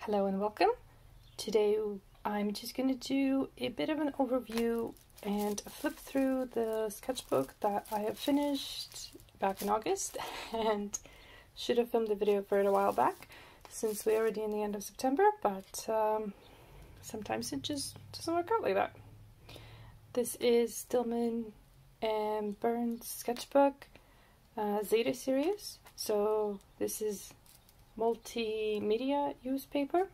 Hello and welcome. Today I'm just going to do a bit of an overview and flip through the sketchbook that I have finished back in August and should have filmed the video for it a while back since we're already in the end of September, but sometimes it just doesn't work out like that. This is Stillman Birn's sketchbook, Zeta Series. So this is multimedia use paper.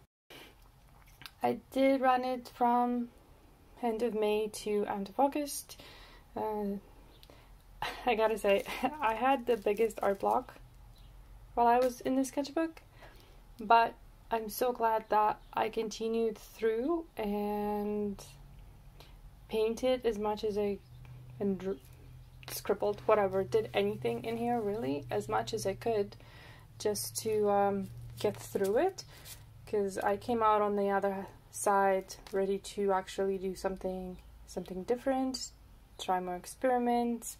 I did run it from end of May to end of August. I gotta say, I had the biggest art block while I was in the sketchbook, but I'm so glad that I continued through and painted as much as and scribbled, whatever, did anything in here really, as much as I could, just to get through it, because I came out on the other side ready to actually do something different, try more experiments,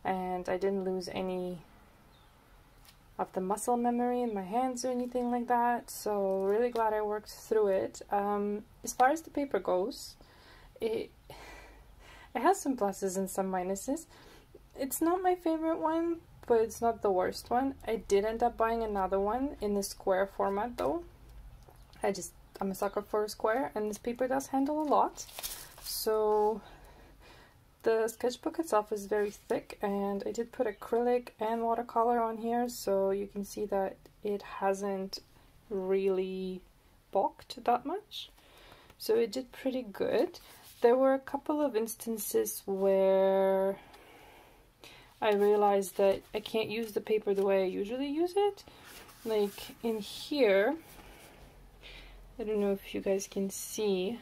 and I didn't lose any of the muscle memory in my hands or anything like that, so really glad I worked through it. As far as the paper goes, it has some pluses and some minuses. It's not my favorite one, but it's not the worst one. I did end up buying another one in the square format though. I'm a sucker for a square, and this paper does handle a lot. So the sketchbook itself is very thick, and I did put acrylic and watercolor on here, so you can see that it hasn't really bulked that much. So it did pretty good. There were a couple of instances where I realized that I can't use the paper the way I usually use it. Like in here, I don't know if you guys can see,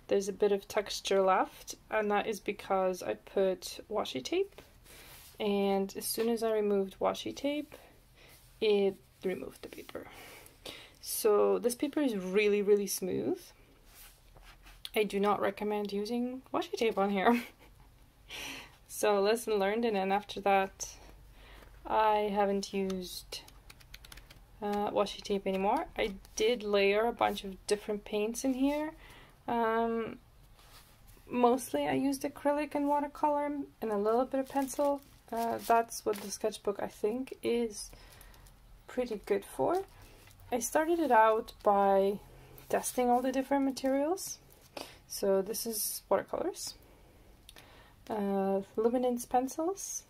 there's a bit of texture left, and that is because I put washi tape, and as soon as I removed washi tape, it removed the paper. So this paper is really, really smooth. I do not recommend using washi tape on here. So lesson learned, and then after that I haven't used washi tape anymore. I did layer a bunch of different paints in here. Mostly I used acrylic and watercolor and a little bit of pencil. That's what the sketchbook I think is pretty good for. I started it out by testing all the different materials. So this is watercolors, luminance pencils,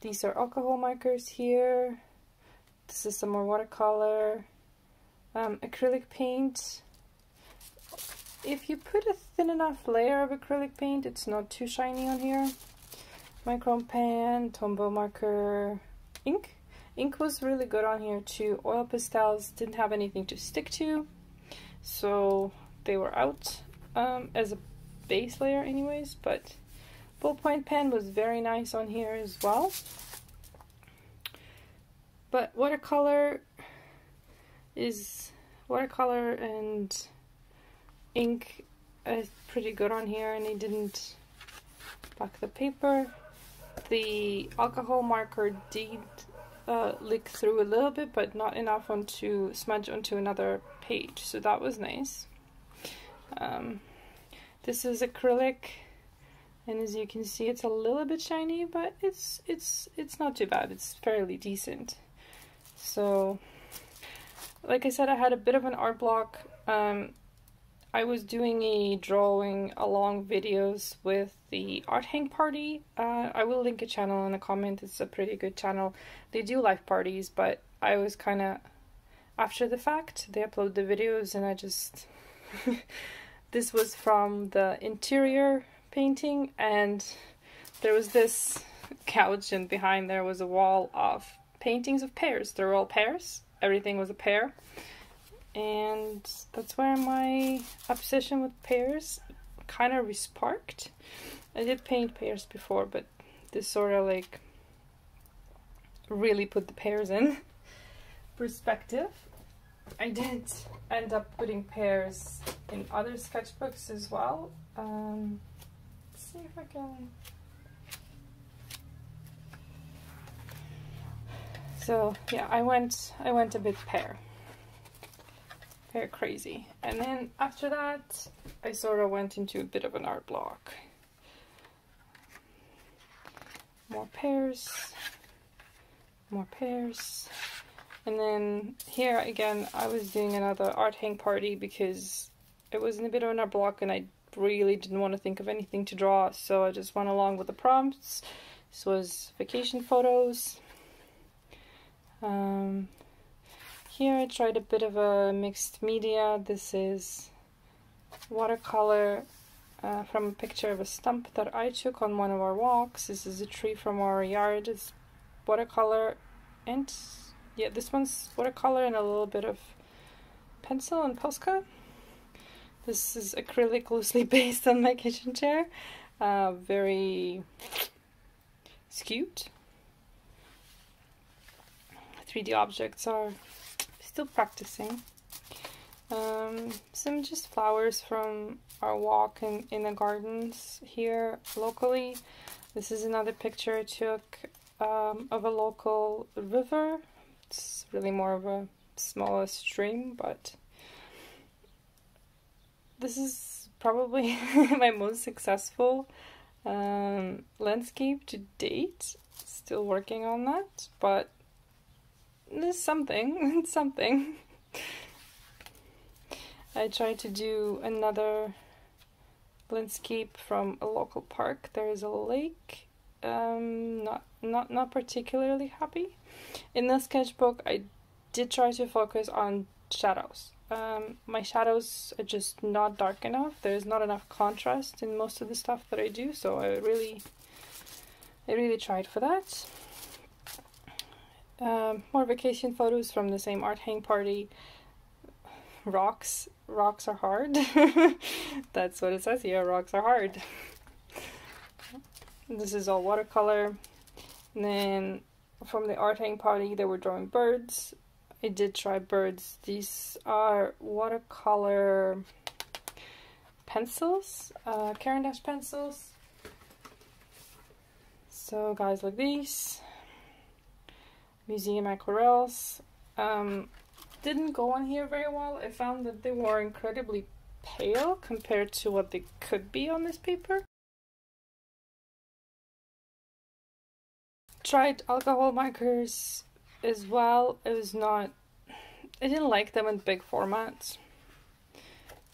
these are alcohol markers here, this is some more watercolor, acrylic paint. If you put a thin enough layer of acrylic paint, it's not too shiny on here. Micron pen, Tombow marker, ink. Ink was really good on here too. Oil pastels didn't have anything to stick to, so they were out as a base layer anyways, but ballpoint pen was very nice on here as well. But watercolor and ink is pretty good on here, and it didn't block the paper. The alcohol marker did leak through a little bit, but not enough to smudge onto another page, so that was nice. This is acrylic, and as you can see, it's a little bit shiny, but it's not too bad. It's fairly decent. So, like I said, I had a bit of an art block. I was doing a drawing along videos with the Art Hang Party. I will link a channel in a comment. It's a pretty good channel. They do live parties, but I was kind of after the fact. They upload the videos, and I just this was from the interior painting, and there was this couch, and behind there was a wall of paintings of pears. They're all pears. Everything was a pear. And that's where my obsession with pears kind of resparked. I did paint pears before, but this sort of like really put the pears in perspective. I did end up putting pears in other sketchbooks as well. Let's see if I can... So yeah, I went a bit pear. Very crazy. And then after that, I sort of went into a bit of an art block. More pairs, more pairs. And then here again, I was doing another art hang party because it was in a bit of an art block and I really didn't want to think of anything to draw, so I just went along with the prompts. This was vacation photos. Here I tried a bit of a mixed media. This is watercolor from a picture of a stump that I took on one of our walks. This is a tree from our yard. It's watercolor and, yeah, this one's watercolor and a little bit of pencil and Posca. This is acrylic loosely based on my kitchen chair. Very skewed. 3D objects are still practicing. Some just flowers from our walk in the gardens here locally. This is another picture I took of a local river. It's really more of a smaller stream, but this is probably my most successful landscape to date. Still working on that, but there's something. It's something. I tried to do another landscape from a local park. There is a lake. Not particularly happy. In the sketchbook, I did try to focus on shadows. My shadows are just not dark enough. There's not enough contrast in most of the stuff that I do, so I really tried for that. More vacation photos from the same art hang party. Rocks are hard. That's what it says here, rocks are hard. This is all watercolor. And then from the art hang party, they were drawing birds. I did try birds. These are watercolor pencils, Caran d'Ache pencils. So guys like these. Museum aquarelles. Didn't go on here very well. I found that they were incredibly pale compared to what they could be on this paper. Tried alcohol markers as well. I didn't like them in big formats.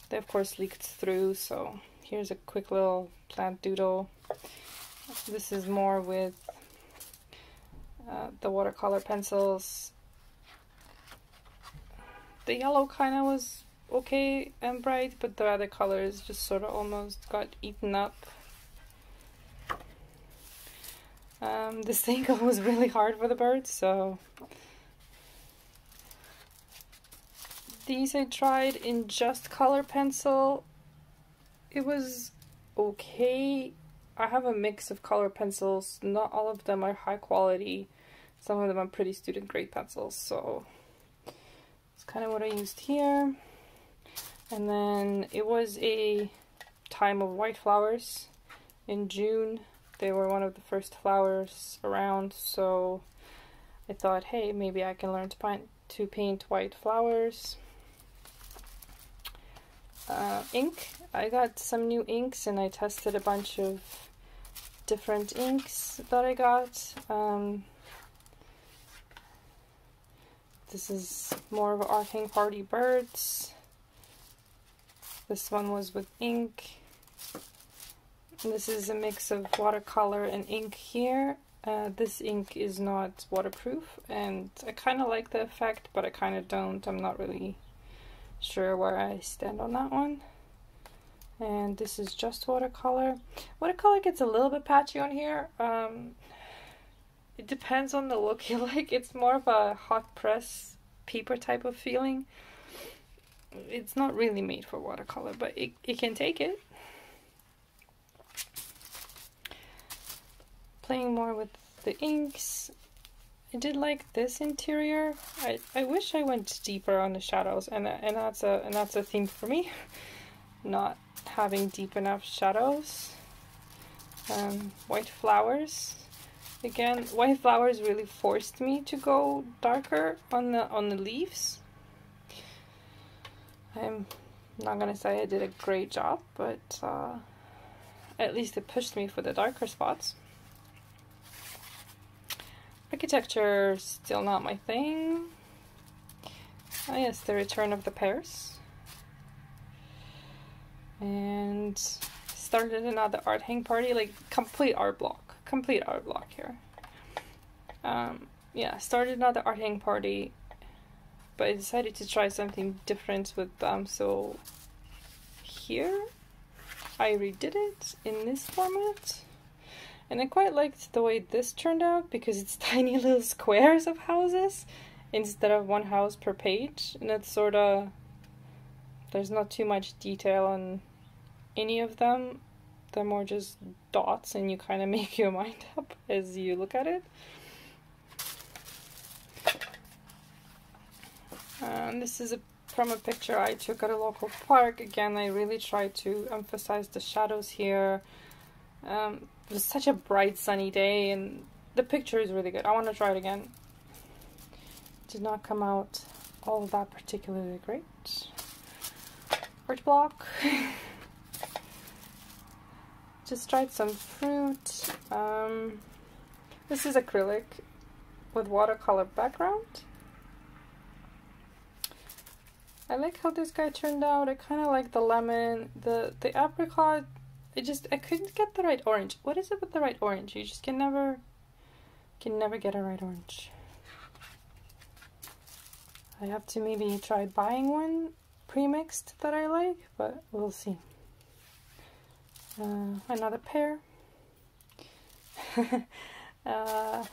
They of course leaked through, so here's a quick little plant doodle. This is more with the watercolor pencils. The yellow kind of was okay and bright, but the other colors just sort of almost got eaten up. This thing was really hard for the birds, so these I tried in just color pencil. It was okay. I have a mix of color pencils. Not all of them are high quality. Some of them are pretty student grade pencils, so it's kind of what I used here. And then it was a time of white flowers in June. They were one of the first flowers around, so I thought, hey, maybe I can learn to paint white flowers. Ink. I got some new inks and I tested a bunch of different inks that I got. This is more of an art hang party birds. This one was with ink. And this is a mix of watercolor and ink here. This ink is not waterproof, and I kind of like the effect, but I kind of don't. I'm not really sure where I stand on that one. And this is just watercolor. Watercolor gets a little bit patchy on here. It depends on the look you like. It's more of a hot press paper type of feeling. It's not really made for watercolor, but it can take it. Playing more with the inks. I did like this interior. I wish I went deeper on the shadows, and that's a theme for me. Not having deep enough shadows. White flowers. Again, white flowers really forced me to go darker on the leaves. I'm not gonna say I did a great job, but at least it pushed me for the darker spots. Architecture, still not my thing. Oh yes, the return of the pears. And started another art hang party, like complete art block here. Yeah, started another art hang party, but I decided to try something different with them, so here I redid it in this format. And I quite liked the way this turned out because it's tiny little squares of houses instead of one house per page, and it's sort of, there's not too much detail on any of them. They're more just dots and you kind of make your mind up as you look at it. And this is from a picture I took at a local park. Again, I really tried to emphasize the shadows here. It was such a bright sunny day and the picture is really good. I want to try it again. Did not come out all that particularly great. Art block. Just tried some fruit. This is acrylic with watercolor background. I like how this guy turned out. I kind of like the lemon, the apricot. I couldn't get the right orange. What is it with the right orange? You just can never get a right orange. I have to maybe try buying one pre-mixed that I like, but we'll see. Another pear. I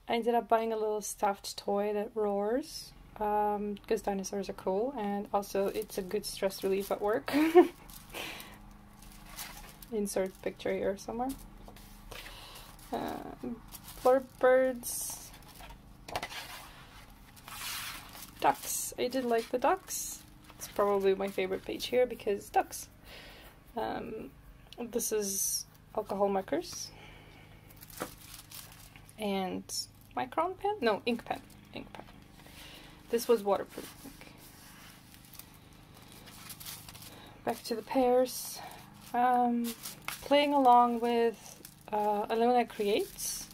ended up buying a little stuffed toy that roars, because dinosaurs are cool, and also it's a good stress relief at work. Insert picture here somewhere. Blurb birds. Ducks. I did like the ducks. It's probably my favorite page here because ducks. This is alcohol markers. And micron pen? No, ink pen. Ink pen. This was waterproof ink. Back to the pears. Playing along with Alona Creates.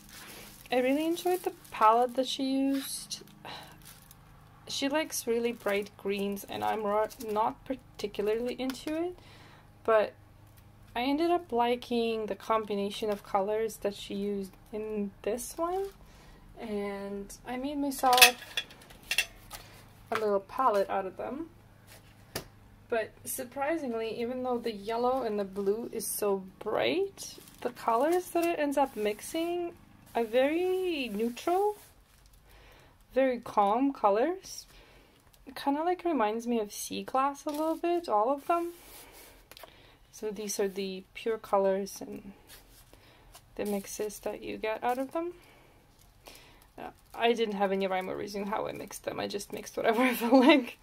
I really enjoyed the palette that she used. She likes really bright greens and I'm not particularly into it, but I ended up liking the combination of colors that she used in this one, and I made myself a little palette out of them. But surprisingly, even though the yellow and the blue is so bright, the colors that it ends up mixing are very neutral, very calm colors. It kind of like reminds me of sea glass a little bit, all of them. So these are the pure colors and the mixes that you get out of them. I didn't have any rhyme or reason how I mixed them. I just mixed whatever I felt like.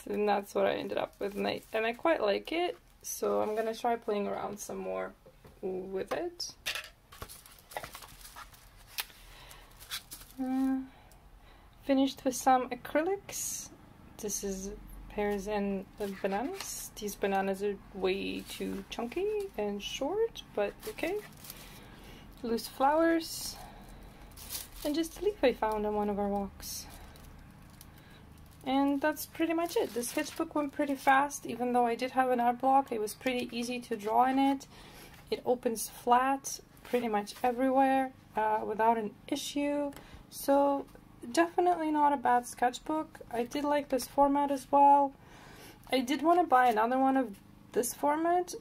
So, and that's what I ended up with, and I quite like it. So I'm gonna try playing around some more with it. Finished with some acrylics. This is pears and bananas. These bananas are way too chunky and short, but okay. Loose flowers. And just a leaf I found on one of our walks. And that's pretty much it. The sketchbook went pretty fast, even though I did have an art block. It was pretty easy to draw in it. It opens flat pretty much everywhere without an issue. So definitely not a bad sketchbook. I did like this format as well. I did want to buy another one of this format.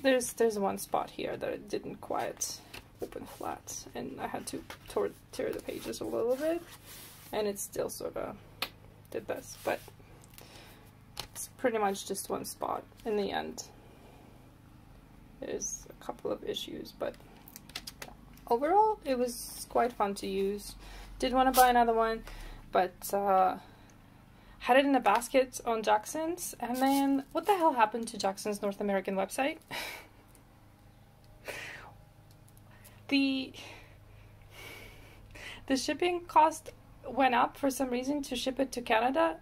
There's one spot here that it didn't quite open flat, and I had to tear the pages a little bit, and it still sort of did this, but it's pretty much just one spot in the end. There's a couple of issues, but overall it was quite fun to use. Did want to buy another one, but had it in a basket on Jackson's, and then what the hell happened to Jackson's North American website? The shipping cost went up for some reason to ship it to Canada.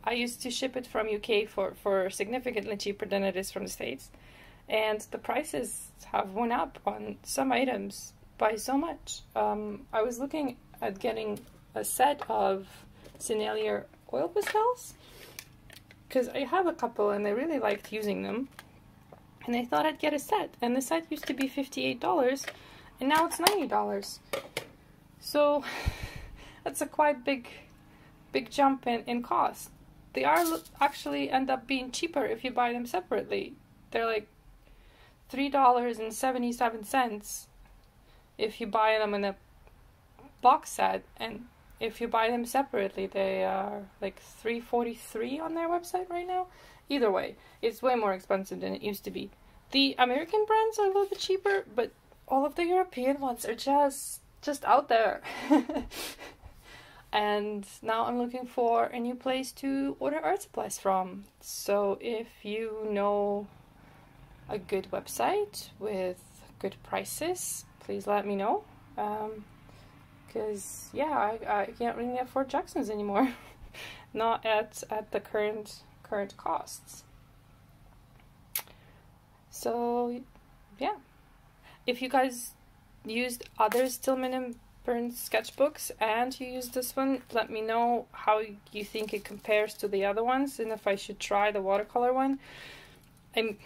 I used to ship it from UK for significantly cheaper than it is from the States, and the prices have went up on some items by so much. I was looking at getting a set of Sennelier oil pastels because I have a couple and I really liked using them, and I thought I'd get a set, and the set used to be $58 and now it's $90. So that's a quite big jump in cost. They are actually end up being cheaper if you buy them separately. They're like $3.77 if you buy them in a box set, and if you buy them separately they are like $3.43 on their website right now. Either way, it's way more expensive than it used to be. The American brands are a little bit cheaper, but all of the European ones are just out there. And now I'm looking for a new place to order art supplies from. So if you know a good website with good prices, please let me know. Because yeah, I can't really afford Jacksons anymore. Not at the current costs. So yeah, if you guys used other Stillman Birn sketchbooks and you use this one, let me know how you think it compares to the other ones and if I should try the watercolor one. I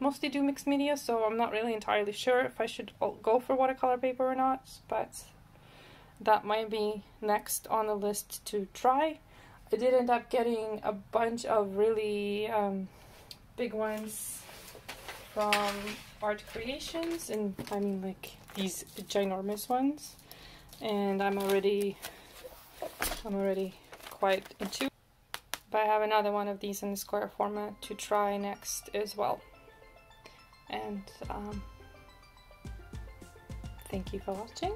mostly do mixed media, so I'm not really entirely sure if I should go for watercolor paper or not, but that might be next on the list to try. I did end up getting a bunch of really big ones from Art Creations, and I mean like these ginormous ones, and I'm already quite into. But I have another one of these in the square format to try next as well. And thank you for watching.